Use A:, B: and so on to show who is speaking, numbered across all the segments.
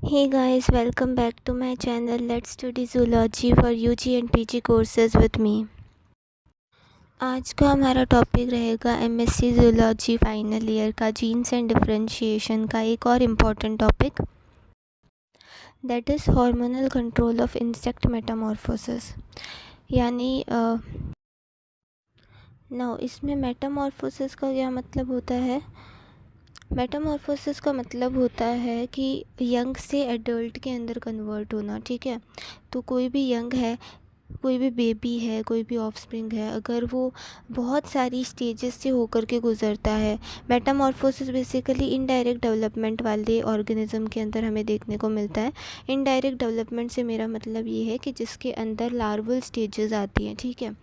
A: Hey guys, welcome back to my channel. Let's study zoology for UG and PG courses with me. आज का हमारा topic रहेगा MSc zoology final year का jeans and differentiation का एक और important topic that is hormonal control of insect Metamorphosis. यानी now इसमें मेटामॉर्फोसिस का क्या मतलब होता है। मेटामॉर्फोसिस का मतलब होता है कि यंग से एडल्ट के अंदर कन्वर्ट होना। ठीक है, तो कोई भी यंग है, कोई भी बेबी है, कोई भी ऑफस्प्रिंग है, अगर वो बहुत सारी स्टेजेस से होकर के गुज़रता है। मेटामॉर्फोसिस बेसिकली इनडायरेक्ट डेवलपमेंट वाले ऑर्गेनिज्म के अंदर हमें देखने को मिलता है। इनडायरेक्ट डेवलपमेंट से मेरा मतलब ये है कि जिसके अंदर लार्वल स्टेजेस आती हैं। ठीक है,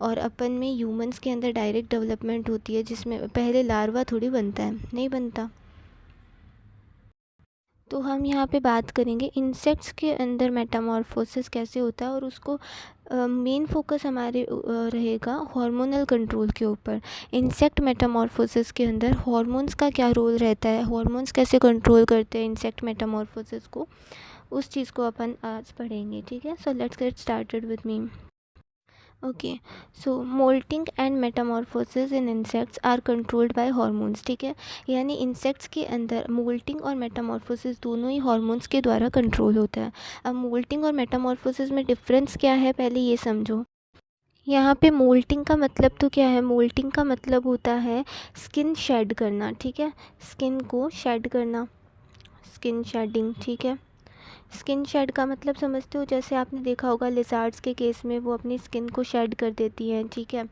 A: और अपन में ह्यूमंस के अंदर डायरेक्ट डेवलपमेंट होती है जिसमें पहले लार्वा थोड़ी बनता है, नहीं बनता। तो हम यहाँ पे बात करेंगे इंसेक्ट्स के अंदर मेटामॉर्फोसिस कैसे होता है, और उसको मेन फोकस हमारे रहेगा हार्मोनल कंट्रोल के ऊपर। इंसेक्ट मेटामॉर्फोसिस के अंदर हार्मोन्स का क्या रोल रहता है, हार्मोन्स कैसे कंट्रोल करते हैं इंसेक्ट मेटामॉर्फोसिस को, उस चीज़ को अपन आज पढ़ेंगे। ठीक है, so let's get started with me. Okay, so moulting and metamorphosis in insects are controlled by hormones. ठीक है, यानी इंसेक्ट्स के अंदर मोल्टिंग और मेटामॉर्फोसिस दोनों ही हार्मोन्स के द्वारा कंट्रोल होता है। अब मोल्टिंग और मेटामॉर्फोसिस में डिफरेंस क्या है, पहले ये समझो। यहाँ पे मोल्टिंग का मतलब तो क्या है, मोल्टिंग का मतलब होता है स्किन शेड करना। ठीक है, स्किन को शेड करना, स्किन शेडिंग। ठीक है, स्किन शेड का मतलब समझते हो, जैसे आपने देखा होगा लिज़ार्ड्स के केस में वो अपनी स्किन को शेड कर देती हैं। ठीक है,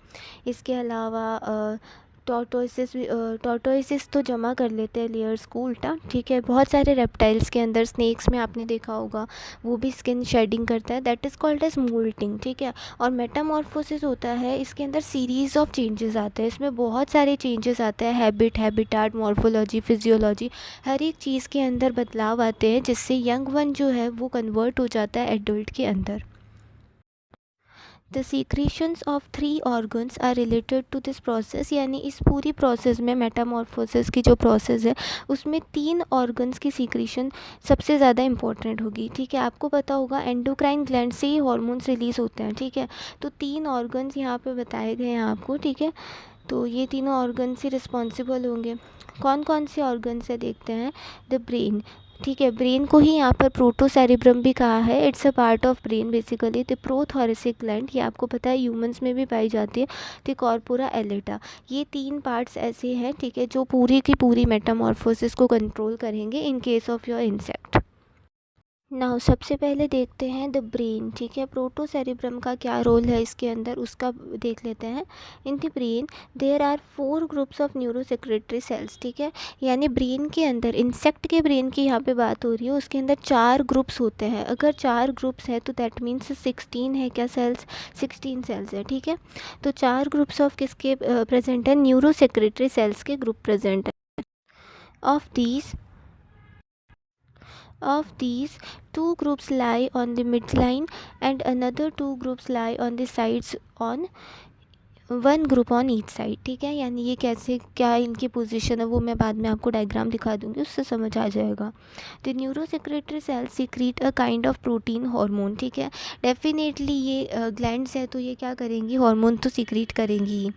A: इसके अलावा टॉर्टोइसिस तो जमा कर लेते हैं लेयर्स को उल्टा। ठीक है, बहुत सारे रेप्टाइल्स के अंदर, स्नेक्स में आपने देखा होगा वो भी स्किन शेडिंग करता है, that is called as moulting. ठीक है, और मेटामॉर्फोसिस होता है, इसके अंदर सीरीज़ ऑफ चेंजेस आते हैं, इसमें बहुत सारे चेंजेस आते हैं, हैबिटाट, मॉर्फोलॉजी, फिजियोलॉजी, हर एक चीज़ के अंदर बदलाव आते हैं जिससे यंग वन जो है वो कन्वर्ट हो जाता है एडल्ट के अंदर। The secretions of 3 organs are related to this process, यानी इस पूरी प्रोसेस में मेटामॉर्फोसिस की जो प्रोसेस है उसमें 3 ऑर्गन्स की सीक्रेशन सबसे ज़्यादा इंपॉर्टेंट होगी। ठीक है, आपको पता होगा एंडोक्राइन ग्लैंड से ही हॉर्मोन्स रिलीज़ होते हैं। ठीक है, तो 3 ऑर्गन्स यहाँ पे बताए गए हैं आपको। ठीक है, तो ये तीनों ऑर्गन से रिस्पॉन्सिबल होंगे। कौन कौन से ऑर्गन से देखते हैं, द ब्रेन। ठीक है, ब्रेन को ही यहाँ पर प्रोटोसेरिब्रम भी कहा है, it's a part of brain basically. The prothoracic gland, ये आपको पता है ह्यूमंस में भी पाई जाती है। द कॉर्पोरा एलेटा, ये 3 पार्ट्स ऐसे हैं, ठीक है, जो पूरी की पूरी मेटामॉर्फोसिस को कंट्रोल करेंगे in case of your insect. Now सबसे पहले देखते हैं द ब्रेन। ठीक है, प्रोटोसेरिब्रम का क्या रोल है इसके अंदर, उसका देख लेते हैं। In the brain there are 4 groups of neurosecretory cells. ठीक है, यानी ब्रेन के अंदर, इंसेक्ट के ब्रेन की यहाँ पे बात हो रही है, उसके अंदर 4 ग्रुप्स होते हैं। अगर 4 ग्रुप्स है तो दैट मीन्स 16 है क्या सेल्स, 16 सेल्स है। ठीक है, तो 4 ग्रुप्स ऑफ किसके प्रेजेंट है, न्यूरोसेक्रेटरी सेल्स के ग्रुप प्रेजेंट है। Of these Of these, 2 groups lie on the midline and another 2 groups lie on the sides on 1 group on each side। ठीक है, यानी ये कैसे, क्या इनकी पोजीशन है वो मैं बाद में आपको डायग्राम दिखा दूंगी, उससे समझ आ जाएगा। The neurosecretory cell secrete a kind of protein hormone. ठीक है, डेफिनेटली ये ग्लैंड्स है तो ये क्या करेंगी, हार्मोन तो सीक्रेट करेंगी।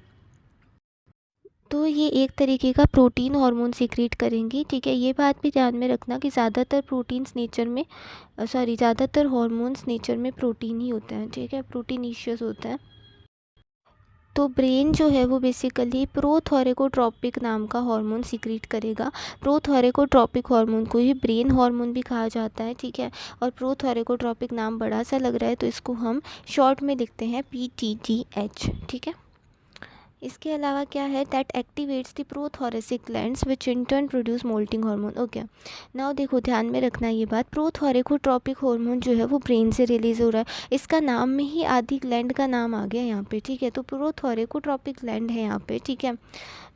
A: तो ये एक तरीके का प्रोटीन हार्मोन सीक्रेट करेंगी। ठीक है, ये बात भी ध्यान में रखना कि ज़्यादातर प्रोटीन्स नेचर में ज़्यादातर हार्मोन्स नेचर में प्रोटीन ही होते हैं। ठीक है, प्रोटीनीशियस होता है। तो ब्रेन जो है वो बेसिकली प्रोथोरेकोट्रोपिक नाम का हार्मोन सीक्रेट करेगा। प्रोथोरेकोट्रोपिक हार्मोन को ही ब्रेन हार्मोन भी कहा जाता है। ठीक है, और प्रोथोरेकोट्रोपिक नाम बड़ा सा लग रहा है तो इसको हम शॉर्ट में लिखते हैं PTTH। ठीक है, इसके अलावा क्या है, that activates the prothoracic glands which in turn produce moulting hormone. Okay, now देखो ध्यान में रखना ये बात, प्रोथोरेकोट्रोपिक हार्मोन जो है वो ब्रेन से रिलीज़ हो रहा है, इसका नाम में ही आधी ग्लैंड का नाम आ गया यहाँ पे। ठीक है, तो प्रोथोरेकोट्रोपिक ग्लैंड है यहाँ पे। ठीक है,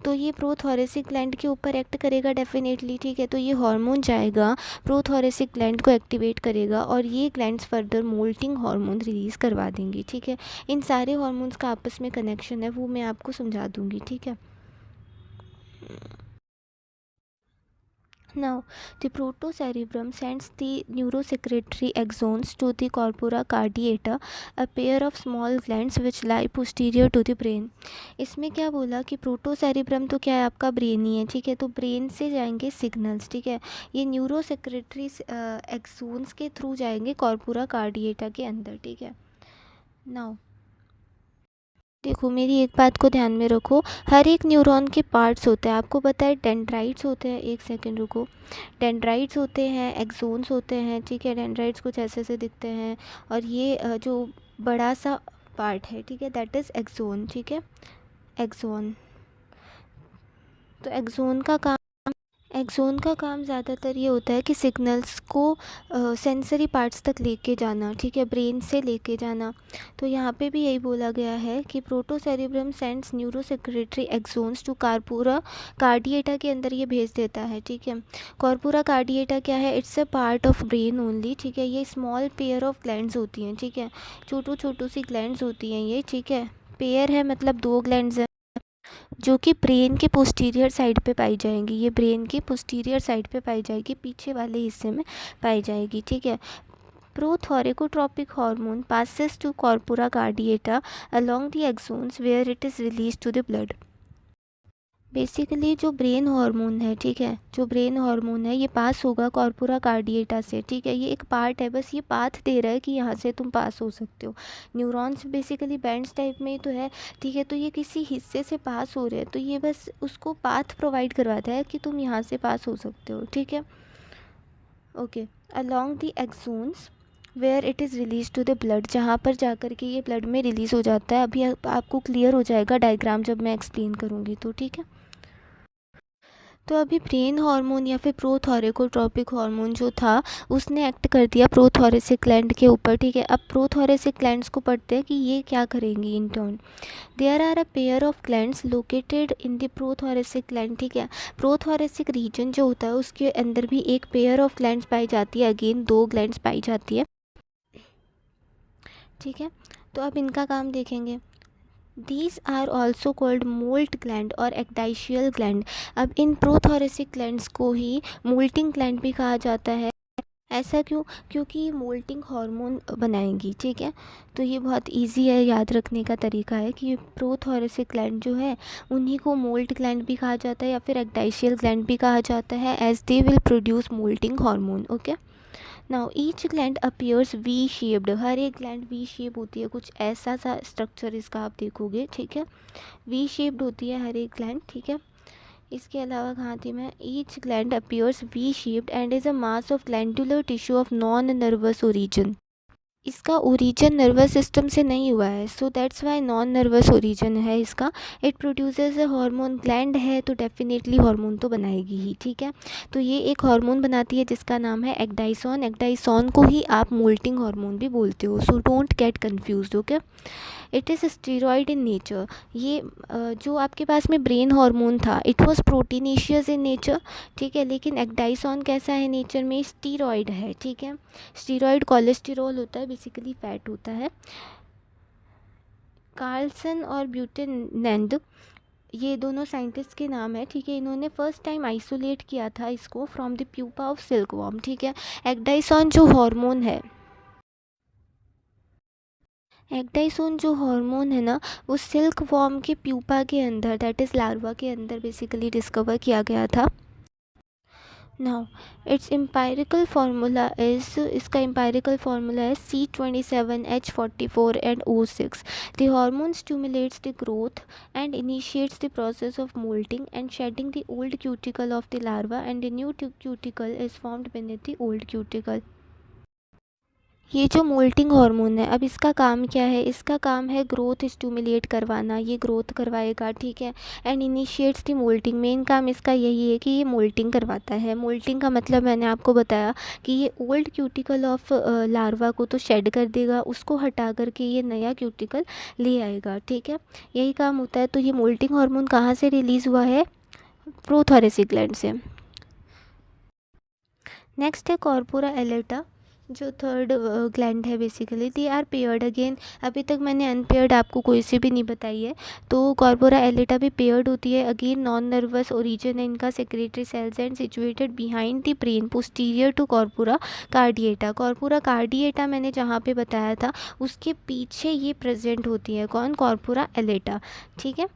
A: तो ये प्रोथोरेसिक ग्लैंड के ऊपर एक्ट करेगा डेफिनेटली। ठीक है, तो ये हार्मोन जाएगा प्रोथोरेसिक ग्लैंड को एक्टिवेट करेगा और ये glands further moulting hormone release करवा देंगी। ठीक है, इन सारे हार्मोन्स का आपस में कनेक्शन है वो मैं आपको समझा दूंगी। ठीक है, Now, the protocerebrum sends the neurosecretory axons to the corpora caudata, a pair of small glands which lie posterior to the brain. इसमें क्या बोला कि प्रोटोसेरिब्रम तो क्या है, आपका ब्रेन ही है, ठीक है। तो ब्रेन से जाएंगे सिग्नल्स, ठीक है। ये न्यूरोसेक्रेटरी एक्सोन्स के थ्रू जाएंगे कॉर्पोरा कार्डिएटा के अंदर, ठीक है। नाउ देखो, मेरी एक बात को ध्यान में रखो, हर एक न्यूरॉन के पार्ट्स होते हैं। आपको पता है डेंड्राइट्स होते हैं, एक सेकंड रुको, डेंड्राइट्स होते हैं, एक्सोन्स होते हैं, ठीक है। डेंड्राइट्स कुछ ऐसे से दिखते हैं, और ये जो बड़ा सा पार्ट है, ठीक है, दैट इज़ एक्सोन, ठीक है, एक्सोन। तो एक्सोन का काम ज़्यादातर ये होता है कि सिग्नल्स को सेंसरी पार्ट्स तक लेके जाना, ठीक है, ब्रेन से लेके जाना। तो यहाँ पे भी यही बोला गया है कि protocerebrum sends neurosecretory axons to corpora cardiaca के अंदर ये भेज देता है, ठीक है। कॉर्पोरा कार्डिएटा क्या है, it's a part of brain only, ठीक है। ये स्मॉल पेयर ऑफ ग्लैंड्स होती हैं, ठीक है, छोटू सी ग्लैंड्स होती हैं ये, ठीक है। पेयर है मतलब 2 ग्लैंड्स हैं जो कि ब्रेन के पोस्टीरियर साइड पे पाई जाएंगी। ये ब्रेन के पोस्टीरियर साइड पे पाई जाएगी, पीछे वाले हिस्से में पाई जाएगी, ठीक है। प्रोथोरेकोट्रोपिक hormone passes to corpora caudata along the axons where it is released to the blood. Basically जो ब्रेन हार्मोन है, ठीक है, जो ब्रेन हार्मोन है ये पास होगा कॉर्पोरा कार्डिएटा से, ठीक है। ये एक पार्ट है, बस ये पाथ दे रहा है कि यहाँ से तुम पास हो सकते हो। न्यूरॉन्स बेसिकली बैंड्स टाइप में ही तो है, ठीक है। तो ये किसी हिस्से से पास हो रहे हैं, तो ये बस उसको पाथ प्रोवाइड करवाता है कि तुम यहाँ से पास हो सकते हो, ठीक है। Okay, along the axons where it is release to the blood, जहाँ पर जा कर के ये ब्लड में रिलीज़ हो जाता है। अभी आपको क्लियर हो जाएगा डायग्राम जब मैं एक्सप्लेन करूँगी, तो ठीक है। तो अभी ब्रेन हार्मोन या फिर प्रोथोरेकोट्रोपिक हार्मोन जो था उसने एक्ट कर दिया प्रोथोरेसिक ग्लैंड के ऊपर, ठीक है। अब प्रोथोरेसिक ग्लैंड्स को पढ़ते हैं कि ये क्या करेंगी in turn. There are a pair of glands located in the prothoracic gland, ठीक है। प्रोथोरेसिक रीजन जो होता है उसके अंदर भी एक पेयर ऑफ ग्लैंड्स पाई जाती है, अगेन 2 ग्लैंड्स पाई जाती है, ठीक है। तो अब इनका काम देखेंगे। These are also called moult gland और एक्डाइशियल ग्लैंड। अब इन प्रोथोरेसिक ग्लैंड्स को ही मोल्टिंग ग्लैंड भी कहा जाता है। ऐसा क्यों? क्योंकि ये मोल्टिंग हार्मोन बनाएंगी, ठीक है। तो ये बहुत इजी है, याद रखने का तरीका है कि प्रोथोरेसिक ग्लैंड जो है उन्हीं को मोल्ट ग्लैंड भी कहा जाता है या फिर एक्डाइशियल ग्लैंड भी कहा जाता है, as they will produce moulting hormone, okay. Now each gland appears V shaped, हर एक ग्लैंड वी शेप होती है, कुछ ऐसा सा स्ट्रक्चर इसका आप देखोगे, ठीक है। वी शेप्ड होती है हर एक ग्लैंड, ठीक है। इसके अलावा कहाँ थी मैं, each gland appears V shaped and is a mass of glandular tissue of non nervous origin. इसका ओरिजिन नर्वस सिस्टम से नहीं हुआ है, so that's why non nervous origin है इसका। It produces a hormone, gland है तो डेफिनेटली हार्मोन तो बनाएगी ही, ठीक है। तो ये एक हार्मोन बनाती है जिसका नाम है एक्डाइसोन। एक्डाइसोन को ही आप मोल्टिंग हार्मोन भी बोलते हो, so don't get confused, okay. It is steroid in nature. ये जो आपके पास में ब्रेन हार्मोन था it was proteinaceous in nature, ठीक है। लेकिन एक्डाइसोन कैसा है नेचर में, स्टीरॉयड है, ठीक है। स्टीरॉयड कोलेस्टेरॉल होता है, बेसिकली फैट होता है। कार्लसन और ब्यूटेनैंड ये दोनों साइंटिस्ट के नाम है, ठीक है। इन्होंने फर्स्ट टाइम आइसोलेट किया था इसको from the pupa of silkworm, ठीक है। एक्डाइसोन जो हार्मोन है, एक्डाइसोन जो हार्मोन है ना, वो सिल्क वॉर्म के प्यूपा के अंदर, दैट इज़ लार्वा के अंदर बेसिकली डिस्कवर किया गया था। Now its empirical formula is, इसका एम्पायरिकल फार्मूला है C27H44 and O6। The hormone stimulates the growth and initiates the process of moulting and shedding the old cuticle of the larva and the new cuticle is formed beneath the old cuticle. ये जो moulting hormone है, अब इसका काम क्या है, इसका काम है ग्रोथ स्टिमुलेट करवाना, ये ग्रोथ करवाएगा, ठीक है। And initiates the moulting, main काम इसका यही है कि ये मोल्टिंग करवाता है। मोल्टिंग का मतलब मैंने आपको बताया कि ये ओल्ड क्यूटिकल ऑफ लार्वा को तो शेड कर देगा, उसको हटा करके ये नया क्यूटिकल ले आएगा, ठीक है। यही काम होता है। तो ये मोल्टिंग हार्मोन कहाँ से रिलीज़ हुआ है, प्रोथोरेसिक ग्लैंड से। नेक्स्ट है कॉर्पोरा एलेटा। जो थर्ड ग्लैंड है basically they are paired again. अभी तक मैंने अनपेयर्ड आपको कोई सी भी नहीं बताई है, तो कॉर्पोरा एलेटा भी पेयर्ड होती है। अगेन नॉन नर्वस ओरिजिन है इनका, secretory cells and situated behind the brain posterior to corpora cardiaca. Corpora cardiaca मैंने जहाँ पे बताया था उसके पीछे ये प्रेजेंट होती है, कौन, कॉर्पोरा एलेटा, ठीक है।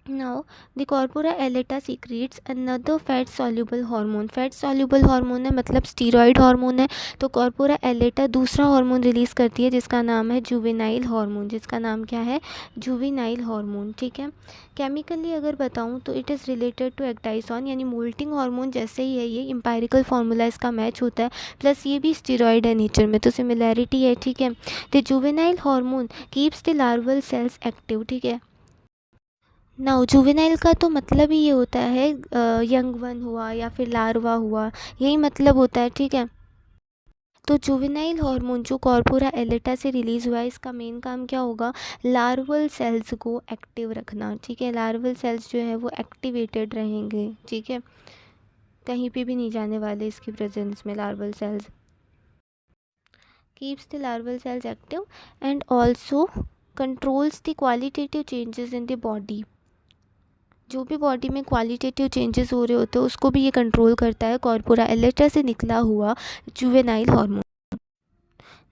A: Now the corpora एलेटा secrets another fat soluble hormone. Fat soluble hormone है मतलब स्टीरॉयड हार्मोन है, तो कॉर्पोरा एलेटा दूसरा हार्मोन रिलीज़ करती है जिसका नाम है जुवेनाइल हार्मोन, जिसका नाम क्या है, जुवेनाइल हार्मोन, ठीक है। केमिकली अगर बताऊं तो इट इज़ रिलेटेड टू एक्टाइसॉन, यानी मोल्टिंग हार्मोन जैसे ही है ये, एम्पायरिकल फार्मूला इसका मैच होता है, प्लस ये भी स्टीरॉयड है नेचर में, तो सिमिलैरिटी है, ठीक है। The juvenile hormone keeps the larval cells active, ठीक है। नाउ जुवेनाइल का तो मतलब ही ये होता है यंग वन हुआ या फिर लार्वा हुआ, यही मतलब होता है, ठीक है। तो जुवेनाइल हार्मोन जो कॉर्पोरा एलेटा से रिलीज़ हुआ है, इसका मेन काम क्या होगा, लार्वल सेल्स को एक्टिव रखना, ठीक है। लार्वल सेल्स जो है वो एक्टिवेटेड रहेंगे, ठीक है, कहीं पे भी नहीं जाने वाले इसकी प्रेजेंस में larval cells. Keeps the larval cells active and also controls the qualitative changes in the body. जो भी बॉडी में क्वालिटेटिव चेंजेस हो रहे होते हैं उसको भी ये कंट्रोल करता है, कॉर्पोरा एलेटा से निकला हुआ juvenile hormone.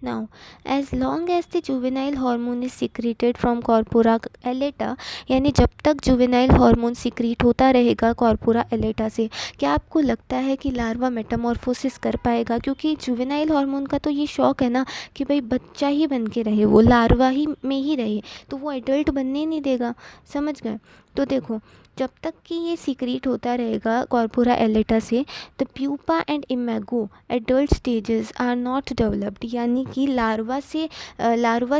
A: Now as long as the juvenile hormone is secreted from corpora allata, यानी जब तक जुवेनाइल हार्मोन सिक्रीट होता रहेगा कॉर्पोरा एलेटा से, क्या आपको लगता है कि लार्वा मेटामॉर्फोसिस कर पाएगा? क्योंकि जुवेनाइल हार्मोन का तो ये शौक है ना कि भाई बच्चा ही बन के रहे, वो लार्वा ही में ही रहे, तो वो एडल्ट बनने नहीं देगा, समझ गए। तो देखो, जब तक कि ये सीक्रेट होता रहेगा कॉर्पोरा एलेटा से, the pupa and imago adult stages are not developed, यानी कि लार्वा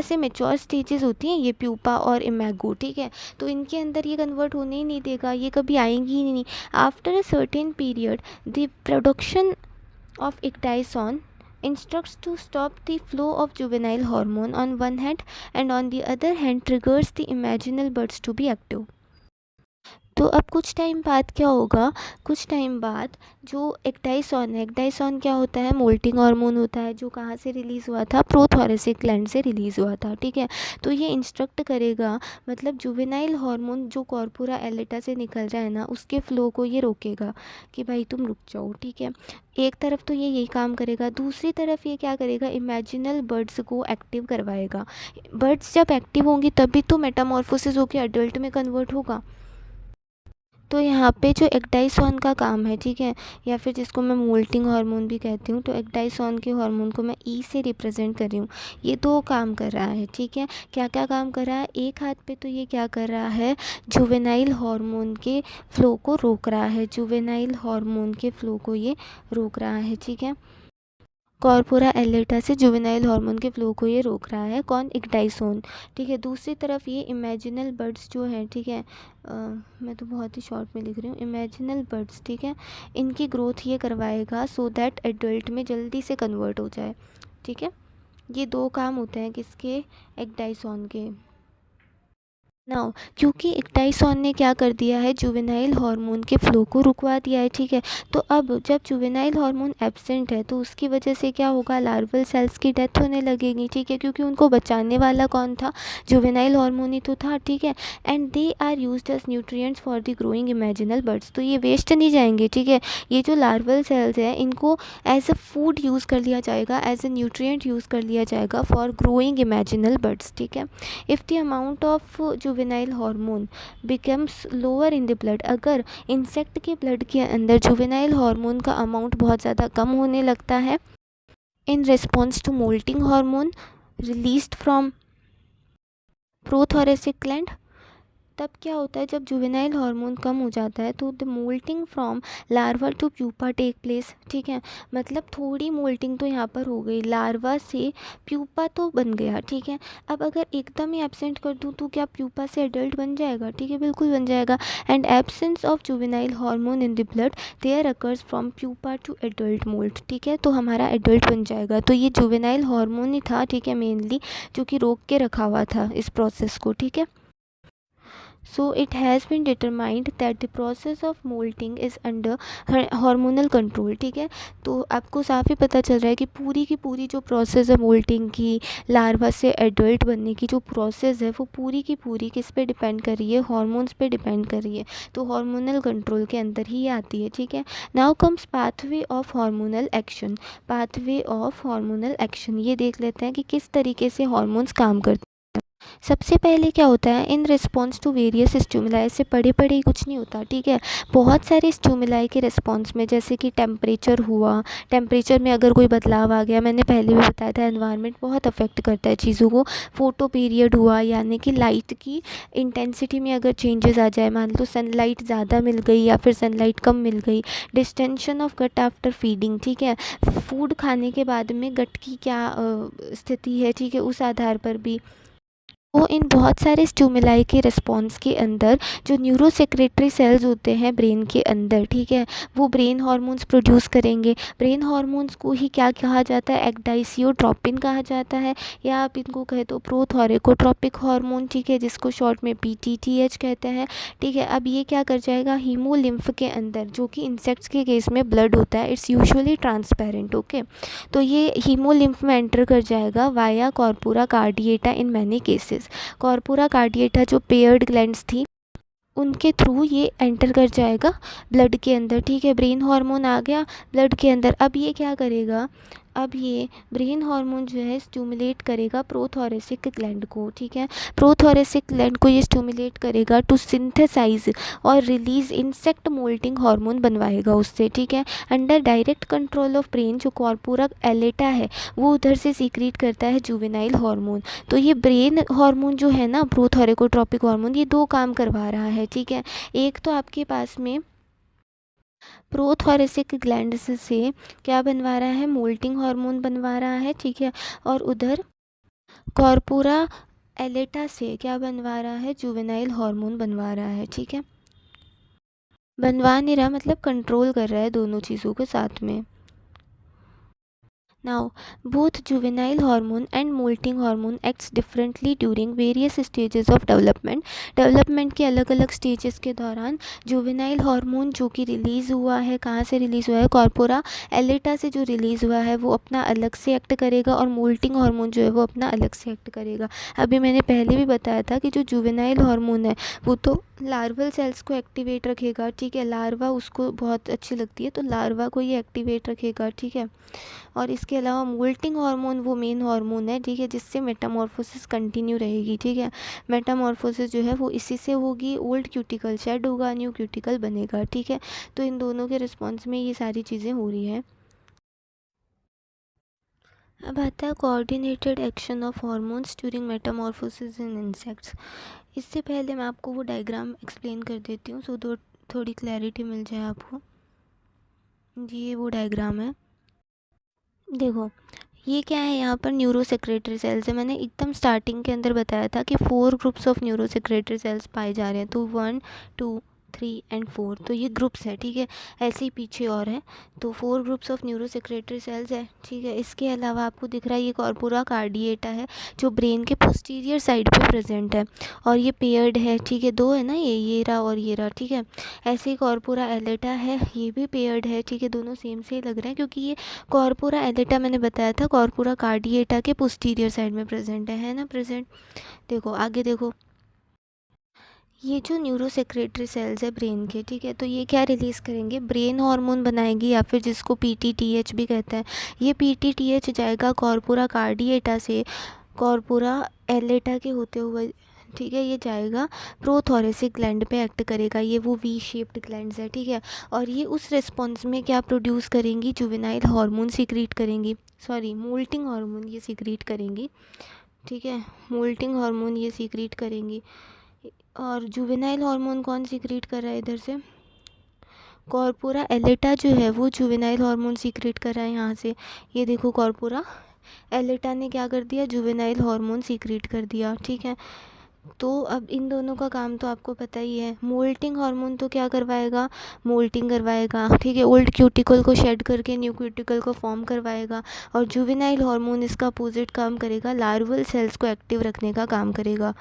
A: से मेच्योर स्टेजेस होती हैं ये प्यूपा और इमेगो, ठीक है, तो इनके अंदर ये कन्वर्ट होने ही नहीं देगा, ये कभी आएंगी ही नहीं। After a certain period the production of ecdysone instructs to stop the flow of juvenile hormone on one hand, and on the other hand triggers the imaginal buds to be active। तो अब कुछ time बाद क्या होगा, कुछ time बाद जो एक्टाइसॉन है, एक्टाइसॉन क्या होता है, मोल्टिंग हार्मोन होता है, जो कहाँ से रिलीज़ हुआ था, प्रोथोरेसिक ग्लैंड से रिलीज़ हुआ था, ठीक है। तो ये इंस्ट्रक्ट करेगा, मतलब जुवेनाइल हार्मोन जो कॉर्पोरा एलेटा से निकल रहा है ना, उसके फ्लो को ये रोकेगा कि भाई तुम रुक जाओ, ठीक है। एक तरफ तो ये यही काम करेगा, दूसरी तरफ ये क्या करेगा, इमेजिनल बर्ड्स को एक्टिव करवाएगा। बर्ड्स जब एक्टिव होंगी तभी तो मेटामॉर्फोसिस होकर अडल्ट में कन्वर्ट होगा। तो यहाँ पे जो एक्टाइसॉन का काम है, ठीक है, या फिर जिसको मैं मोल्टिंग हार्मोन भी कहती हूँ, तो एक्टाइसॉन के हार्मोन को मैं ई से रिप्रेजेंट कर रही हूँ। ये दो काम कर रहा है, ठीक है। क्या क्या काम कर रहा है, एक हाथ पे तो ये क्या कर रहा है, जुवेनाइल हार्मोन के फ्लो को रोक रहा है, जुवेनाइल हार्मोन के फ्लो को ये रोक रहा है, ठीक है। कॉर्पोरा एलेटा से जुवेनाइल हार्मोन के फ्लो को ये रोक रहा है, कौन, एक्टाइसोन, ठीक है। दूसरी तरफ ये इमेजिनल बर्ड्स जो हैं, ठीक है, मैं तो बहुत ही शॉर्ट में लिख रही हूँ, इमेजिनल बर्ड्स, ठीक है, इनकी ग्रोथ ये करवाएगा सो दैट एडल्ट में जल्दी से कन्वर्ट हो जाए, ठीक है। ये दो काम होते हैं किसके, एक्टाइसोन के। नाउ क्योंकि एक्टाइसॉन ने क्या कर दिया है, जुवेनाइल हार्मोन के फ्लो को रुकवा दिया है, ठीक है। तो अब जब जुवेनाइल हार्मोन एब्सेंट है तो उसकी वजह से क्या होगा, लार्वल सेल्स की डेथ होने लगेगी, ठीक है, क्योंकि उनको बचाने वाला कौन था, जुवेनाइल हार्मोन ही तो था, ठीक है। And they are used as nutrients for the growing imaginal birds, तो ये वेस्ट नहीं जाएंगे, ठीक है। ये जो लार्वल सेल्स हैं इनको एज अ फूड यूज़ कर लिया जाएगा, एज अ न्यूट्रिएंट यूज़ कर लिया जाएगा फॉर ग्रोइंग इमेजिनल बर्ड्स, ठीक है। If the amount of juvenile hormone becomes lower in the blood, अगर इंसेक्ट के ब्लड के अंदर जुवेनाइल हार्मोन का अमाउंट बहुत ज़्यादा कम होने लगता है, in response to moulting hormone released from prothoracic gland, तब क्या होता है, जब जुवेनाइल हार्मोन कम हो जाता है तो the moulting from larva to pupa take place, ठीक है। मतलब थोड़ी मोल्टिंग तो यहाँ पर हो गई, लार्वा से प्यूपा तो बन गया, ठीक है। अब अगर एकदम ही एब्सेंट कर दूँ तो क्या प्यूपा से एडल्ट बन जाएगा, ठीक है, बिल्कुल बन जाएगा। And absence of juvenile hormone in the blood there occurs from pupa to adult moult, ठीक है, तो हमारा एडल्ट बन जाएगा। तो ये जुवेनाइल हार्मोन ही था, ठीक है, मेनली जो कि रोक के रखा हुआ था इस प्रोसेस को, ठीक है। So it has been determined that the process of molting is under hormonal control. ठीक है, तो आपको साफ ही पता चल रहा है कि पूरी की पूरी जो प्रोसेस है मोल्टिंग की, लार्वा से एडल्ट बनने की जो प्रोसेस है वो पूरी की पूरी किस पे डिपेंड कर रही है, हॉर्मोन्स पे डिपेंड कर रही है। तो हार्मोनल कंट्रोल के अंदर ही आती है। ठीक है, now comes pathway of hormonal action. Pathway of hormonal action, ये देख लेते हैं कि किस तरीके से हॉर्मोन्स काम करते हैं। सबसे पहले क्या होता है, in response to various stimuli, से पढ़े पढ़े ही कुछ नहीं होता। ठीक है, बहुत सारे स्टिमुलाई के रिस्पॉन्स में, जैसे कि टेम्परेचर हुआ, टेम्परेचर में अगर कोई बदलाव आ गया, मैंने पहले भी बताया था एनवायरनमेंट बहुत अफेक्ट करता है चीज़ों को। फोटो पीरियड हुआ, यानी कि लाइट की इंटेंसिटी में अगर चेंजेस आ जाए, मान लो सनलाइट ज़्यादा मिल गई या फिर सनलाइट कम मिल गई, distension of gut after feeding. ठीक है, फूड खाने के बाद में गट की क्या स्थिति है, ठीक है, उस आधार पर भी। वो इन बहुत सारे स्टिमुलाई के रिस्पॉन्स के अंदर जो न्यूरोसेक्रेटरी सेल्स होते हैं ब्रेन के अंदर, ठीक है, वो ब्रेन हार्मोन्स प्रोड्यूस करेंगे। ब्रेन हार्मोन्स को ही क्या कहा जाता है, एक्डाइसियोट्रोपिन कहा जाता है, या आप इनको कहे तो प्रोथोरेकोट्रोपिक हार्मोन। ठीक है, जिसको शॉर्ट में PTTH कहते हैं। ठीक है, अब ये क्या कर जाएगा, हीमोलिम्फ के अंदर, जो कि इंसेक्ट्स के केस में ब्लड होता है, इट्स यूजुअली ट्रांसपेरेंट। ओके, तो ये हीमोलिम्फ में एंटर कर जाएगा via corpora cardiaca in many cases. Corpora cardiaca जो पेयर्ड ग्लैंड्स थी उनके थ्रू ये एंटर कर जाएगा ब्लड के अंदर। ठीक है, ब्रेन हार्मोन आ गया ब्लड के अंदर। अब ये क्या करेगा, अब ये ब्रेन हार्मोन जो है स्टिमुलेट करेगा प्रोथोरेसिक ग्लैंड को। ठीक है, प्रोथोरेसिक ग्लैंड को ये स्टिमुलेट करेगा टू सिंथेसाइज और रिलीज इंसेक्ट मोल्टिंग हार्मोन बनवाएगा उससे। ठीक है, under direct control of brain जो कॉर्पोरा एलेटा है वो उधर से सीक्रेट करता है जुवेनाइल हार्मोन। तो ये ब्रेन हार्मोन जो है ना, प्रोथोरेकोट्रोपिक हार्मोन, ये दो काम करवा रहा है। ठीक है, एक तो आपके पास में प्रोथोरेसिक ग्लैंड्स से क्या बनवा रहा है, मोल्टिंग हार्मोन बनवा रहा है। ठीक है, और उधर कॉर्पोरा एलेटा से क्या बनवा रहा है, जुवेनाइल हार्मोन बनवा रहा है। ठीक है, बनवा नहीं रहा मतलब कंट्रोल कर रहा है दोनों चीज़ों के साथ में। Now, both juvenile hormone and molting hormone acts differently during various stages of development. Development के अलग अलग स्टेजेस के दौरान जुवेनाइल हार्मोन जो कि रिलीज़ हुआ है, कहाँ से रिलीज़ हुआ है, कॉर्पोरा एलेटा से जो रिलीज़ हुआ है वो अपना अलग से एक्ट करेगा, और मोल्टिंग हार्मोन जो है वो अपना अलग से एक्ट करेगा। अभी मैंने पहले भी बताया था कि जो जुवेनाइल हार्मोन है वो तो लार्वल सेल्स को एक्टिवेट रखेगा। ठीक है, लार्वा उसको बहुत अच्छी लगती है तो लार्वा को ये एक्टिवेट रखेगा। ठीक है, और इसके अलावा मोल्टिंग हार्मोन वो मेन हार्मोन है, ठीक है, जिससे मेटामॉर्फोसिस कंटिन्यू रहेगी। ठीक है, मेटामॉर्फोसिस जो है वो इसी से होगी, ओल्ड क्यूटिकल शेड होगा, न्यू क्यूटिकल बनेगा। ठीक है, तो इन दोनों के रिस्पॉन्स में ये सारी चीज़ें हो रही हैं। अब आता है coordinated action of hormones during Metamorphosis in insects. इससे पहले मैं आपको वो डायग्राम एक्सप्लेन कर देती हूँ, सो थोड़ी क्लैरिटी मिल जाए आपको। जी, ये वो डायग्राम है, देखो ये क्या है, यहाँ पर न्यूरो सेक्रेटरी सेल्स है। मैंने एकदम स्टार्टिंग के अंदर बताया था कि 4 groups of neurosecretory cells पाए जा रहे हैं, तो 1 2 3 एंड 4, तो ये ग्रुप्स है। ठीक है, ऐसे ही पीछे और है, तो 4 groups of neurosecretory cells है। ठीक है, इसके अलावा आपको दिख रहा है ये कॉर्पोरा कार्डिएटा है जो ब्रेन के पोस्टीरियर साइड पे प्रेजेंट है, और ये पेयर्ड है। ठीक है, दो है ना, ये रहा और ये रहा। ठीक है, ऐसे ही कॉर्पोरा एलेटा है, ये भी पेयर्ड है। ठीक है, दोनों सेम से ही लग रहे हैं क्योंकि ये कॉर्पोरा एलेटा मैंने बताया था कॉर्पोरा कार्डिएटा के पोस्टीरियर साइड में प्रेजेंट है ना, प्रेजेंट। देखो आगे देखो, ये जो न्यूरो सेक्रेटरी सेल्स है ब्रेन के, ठीक है, तो ये क्या रिलीज़ करेंगे, ब्रेन हार्मोन बनाएगी, या फिर जिसको PTTH भी कहते हैं। ये PTTH जाएगा कॉर्पोरा कार्डिएटा से कॉर्पोरा एलेटा के होते हुए, ठीक है, ये जाएगा प्रोथोरेसिक ग्लैंड पे एक्ट करेगा। ये वो V शेप्ड ग्लैंड्स है। ठीक है, और ये उस रिस्पॉन्स में क्या प्रोड्यूस करेंगी, जुवेनाइल हार्मोन सीक्रेट करेंगी, सॉरी मोल्टिंग हार्मोन ये सीक्रेट करेंगी। ठीक है, मोल्टिंग हार्मोन ये सीक्रेट करेंगी। और जुवेनाइल हार्मोन कौन सीक्रेट कर रहा है इधर से, कॉर्पोरा एलेटा जो है वो जुवेनाइल हार्मोन सीक्रेट कर रहा है यहाँ से। ये देखो कॉर्पोरा एलेटा ने क्या कर दिया, जुवेनाइल हार्मोन सीक्रेट कर दिया। ठीक है, तो अब इन दोनों का काम तो आपको पता ही है। मोल्टिंग हार्मोन तो क्या करवाएगा, मोल्टिंग करवाएगा। ठीक है, ओल्ड क्यूटिकल को शेड करके न्यू क्यूटिकल को फॉर्म करवाएगा, और जुवेनाइल हार्मोन इसका अपोजिट काम करेगा, लार्वल सेल्स को एक्टिव रखने का काम करेगा।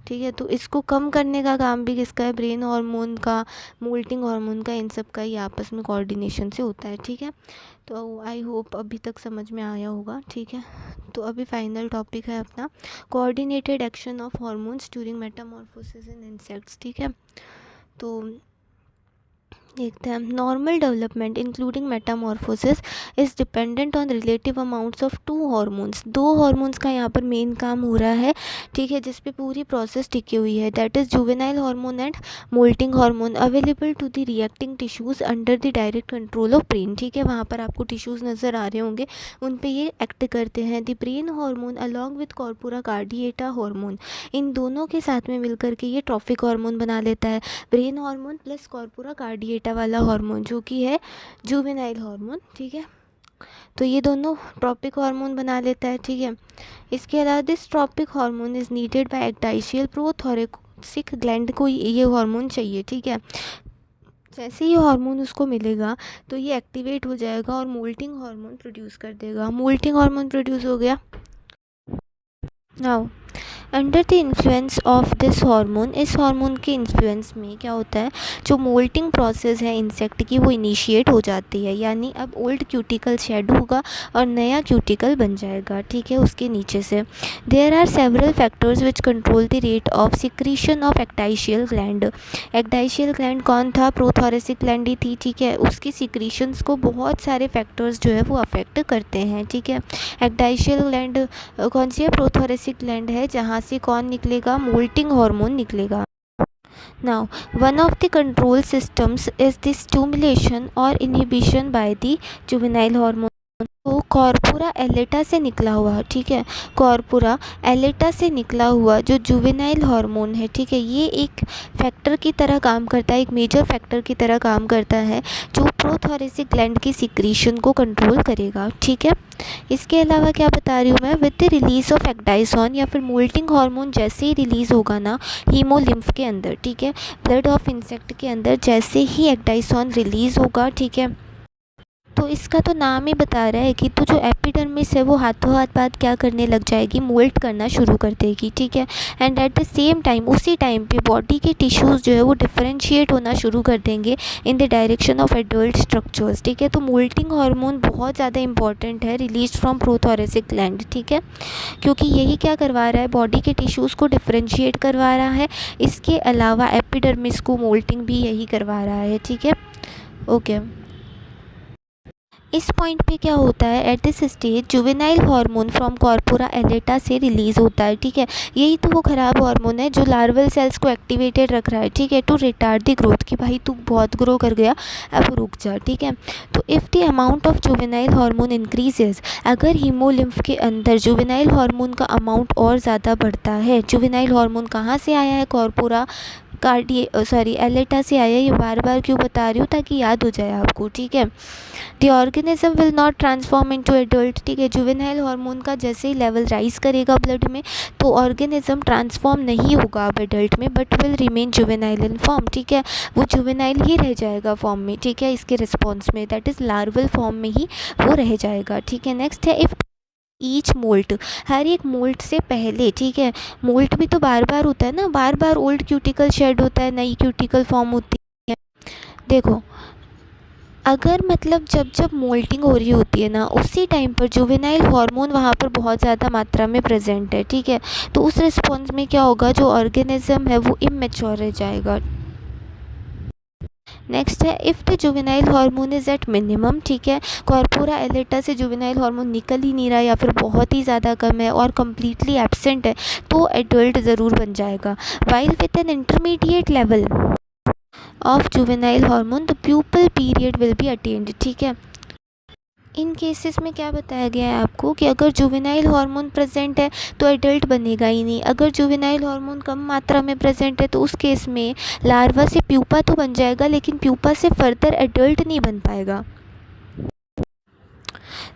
A: ठीक है। तो इसको कम करने का काम भी किसका है, ब्रेन हार्मोन का, मोल्टिंग हार्मोन का, इन सब का ही आपस में कोऑर्डिनेशन से होता है। ठीक है, तो आई होप अभी तक समझ में आया होगा। ठीक है, तो अभी फाइनल टॉपिक है अपना coordinated action of hormones during Metamorphosis in insects. ठीक है, तो देखते हैं। Normal development including Metamorphosis is dependent on relative amounts of to hormones. दो हार्मोन्स का यहाँ पर मेन काम हो रहा है। ठीक है, जिस पे पूरी प्रोसेस टिकी हुई है, that is juvenile hormone and moulting hormone available to the reacting tissues under the direct control of brain. ठीक है, वहाँ पर आपको टिश्यूज़ नज़र आ रहे होंगे, उन पे ये एक्ट करते हैं। The brain hormone along with corpora cardiaca hormone, इन दोनों के साथ में मिलकर के ये ट्रॉफिक हार्मोन बना लेता है। ब्रेन हार्मोन प्लस कॉर्पोरा कार्डिएटा वाला हार्मोन जो कि है जुवेनाइल हार्मोन। ठीक है, तो ये दोनों ट्रॉपिक हार्मोन बना लेता है। ठीक है, इसके अलावा this tropic hormone is needed by ecdysial prothoracic gland को ये हार्मोन चाहिए। ठीक है, जैसे ये हार्मोन उसको मिलेगा तो ये एक्टिवेट हो जाएगा और मोल्टिंग हार्मोन प्रोड्यूस कर देगा। मोल्टिंग हार्मोन प्रोड्यूस हो गया। Now under the influence of this hormone, इस हार्मोन के इन्फ्लुएंस में क्या होता है, जो मोल्टिंग प्रोसेस है इंसेक्ट की वो इनिशिएट हो जाती है। यानी अब ओल्ड क्यूटिकल शेड होगा और नया क्यूटिकल बन जाएगा। ठीक है, उसके नीचे से there are several factors which control the rate of secretion of ecdysial gland. Ecdysial gland कौन था, प्रोथोरेसिक ग्लैंड ही थी। ठीक है, उसकी सिक्रीशंस को बहुत सारे फैक्टर्स जो है वो अफेक्ट करते हैं। ठीक है, एक्टाइशियल ग्लैंड कौन सी है, प्रोथोरेसिक ग्लैंड है, जहाँ से कौन निकलेगा, मोल्टिंग हार्मोन निकलेगा। Now one of the control systems is the stimulation और inhibition by the juvenile hormone. तो कॉर्पोरा एलेटा से निकला हुआ, ठीक है, कॉर्पोरा एलेटा से निकला हुआ जो जुवेनाइल हार्मोन है, ठीक है, ये एक फैक्टर की तरह काम करता है, एक मेजर फैक्टर की तरह काम करता है जो प्रोथोरेसिक ग्लैंड की सिक्रीशन को कंट्रोल करेगा। ठीक है, इसके अलावा क्या बता रही हूँ मैं, विद द रिलीज ऑफ एक्टाइसोन या फिर मोल्टिंग हार्मोन जैसे ही रिलीज़ होगा ना हीमोलिम्फ के अंदर, ठीक है, ब्लड ऑफ इंसेक्ट के अंदर जैसे ही एक्टाइसोन रिलीज़ होगा, ठीक है, तो इसका तो नाम ही बता रहा है कि तो जो एपिडर्मिस है वो हाथों हाथ बात क्या करने लग जाएगी, मोल्ट करना शुरू कर देगी। ठीक है, and at the same time उसी टाइम पे बॉडी के टिश्यूज़ जो है वो डिफरेंशिएट होना शुरू कर देंगे in the direction of adult structures. ठीक है, तो मोल्टिंग हार्मोन बहुत ज़्यादा इंपॉर्टेंट है, रिलीज फ्रॉम प्रोथोरेसिक ग्लैंड। ठीक है, क्योंकि यही क्या करवा रहा है, बॉडी के टिश्यूज़ को डिफरेंशिएट करवा रहा है। इसके अलावा एपिडर्मिस को मोल्टिंग भी यही करवा रहा है। ठीक है, ओके। इस पॉइंट पे क्या होता है, at this stage juvenile hormone from corpora allata से रिलीज़ होता है। ठीक है, यही तो वो ख़राब हार्मोन है जो लार्वल सेल्स को एक्टिवेटेड रख रहा है। ठीक है, टू रिटार्ड द ग्रोथ, कि भाई तू बहुत ग्रो कर गया, अब रुक जा। ठीक है, तो if the amount of juvenile hormone increases, अगर हीमोलिम्फ के अंदर जुवेनाइल हार्मोन का अमाउंट और ज़्यादा बढ़ता है, जुवेनाइल हार्मोन कहाँ से आया है, कॉर्पोरा एलेटा से आया। ये बार बार क्यों बता रही हूँ, ताकि याद हो जाए आपको। ठीक है, the organism will not transform into adult. ठीक है, जुवेनाइल हार्मोन का जैसे ही लेवल राइज करेगा ब्लड में, तो ऑर्गेनिज्म ट्रांसफॉर्म नहीं होगा अब एडल्ट में, but will remain juvenile in form. ठीक है, वो जुवेनाइल ही रह जाएगा फॉर्म में। ठीक है, इसके रिस्पॉन्स में, दैट इज़ लार्वल फॉर्म में ही वो रह जाएगा। ठीक है, नेक्स्ट है इफ़ ईच मोल्ट, हर एक मोल्ट से पहले, ठीक है, मोल्ट भी तो बार बार होता है ना, बार बार ओल्ड क्यूटिकल शेड होता है, नई क्यूटिकल फॉर्म होती है। देखो, अगर मतलब जब जब मोल्टिंग हो रही होती है ना, उसी टाइम पर जुवेनाइल हार्मोन वहाँ पर बहुत ज़्यादा मात्रा में प्रेजेंट है। ठीक है, तो उस रिस्पॉन्स में क्या होगा, जो ऑर्गेनिज्म है वो इमेच्योर रह जाएगा। नेक्स्ट है if the juvenile hormone is at minimum. ठीक है, कॉर्पोरा एलेटा से जुवेनाइल हार्मोन निकल ही नहीं रहा या फिर बहुत ही ज़्यादा कम है और कम्प्लीटली एब्सेंट है, तो एडल्ट ज़रूर बन जाएगा। While with an intermediate level of juvenile hormone the pupal period will be attend. ठीक है, इन केसेस में क्या बताया गया है आपको कि अगर जुवेनाइल हार्मोन प्रेजेंट है तो एडल्ट बनेगा ही नहीं, अगर जुवेनाइल हार्मोन कम मात्रा में प्रेजेंट है तो उस केस में लार्वा से प्यूपा तो बन जाएगा, लेकिन प्यूपा से फर्दर एडल्ट नहीं बन पाएगा।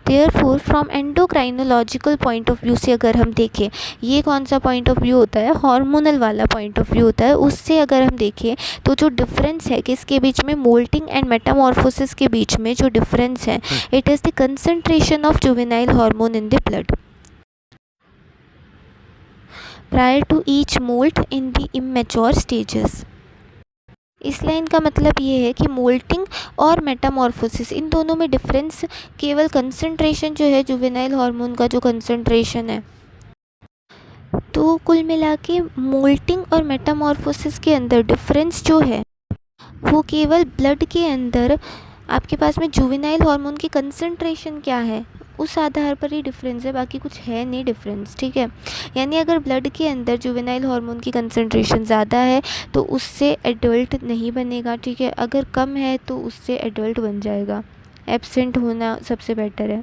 A: Therefore from endocrinological point of view से अगर हम देखें, ये कौन सा पॉइंट ऑफ व्यू होता है, हार्मोनल वाला पॉइंट ऑफ व्यू होता है, उससे अगर हम देखें तो जो डिफरेंस है किसके बीच में, मोल्टिंग एंड मेटामॉर्फोसिस के बीच में जो डिफरेंस है, it is the concentration of juvenile hormone in the blood. Prior to each moult in the immature stages. इस लाइन का मतलब ये है कि मोल्टिंग और मेटामॉर्फोसिस इन दोनों में डिफरेंस केवल कंसंट्रेशन जो है, जुवेनाइल हार्मोन का जो कंसंट्रेशन है। तो कुल मिला के मोल्टिंग और मेटामॉर्फोसिस के अंदर डिफरेंस जो है वो केवल ब्लड के अंदर आपके पास में जुवेनाइल हार्मोन की कंसंट्रेशन क्या है उस आधार पर ही डिफरेंस है, बाकी कुछ है नहीं डिफरेंस, ठीक है। यानी अगर ब्लड के अंदर जुवेनाइल हार्मोन की कंसंट्रेशन ज़्यादा है तो उससे एडल्ट नहीं बनेगा, ठीक है। अगर कम है तो उससे एडल्ट बन जाएगा। एब्सेंट होना सबसे बेटर है।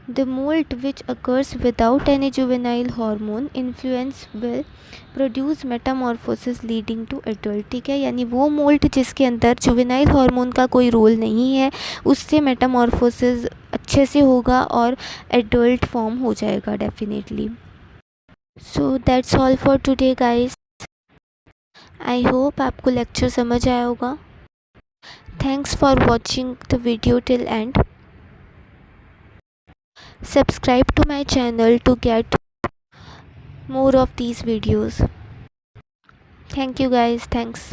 A: The molt which occurs without any juvenile hormone influence will produce metamorphosis leading to adult, ठीक है। यानी वो मोल्ट जिसके अंदर जुवेनाइल हार्मोन का कोई रोल नहीं है उससे मेटामॉर्फोसिस अच्छे से होगा और एडल्ट फॉर्म हो जाएगा definitely. So that's all for today guys. I hope आपको लेक्चर समझ आया होगा। Thanks for watching the video till and. Subscribe to my channel to get more of these videos. Thank you guys. Thanks.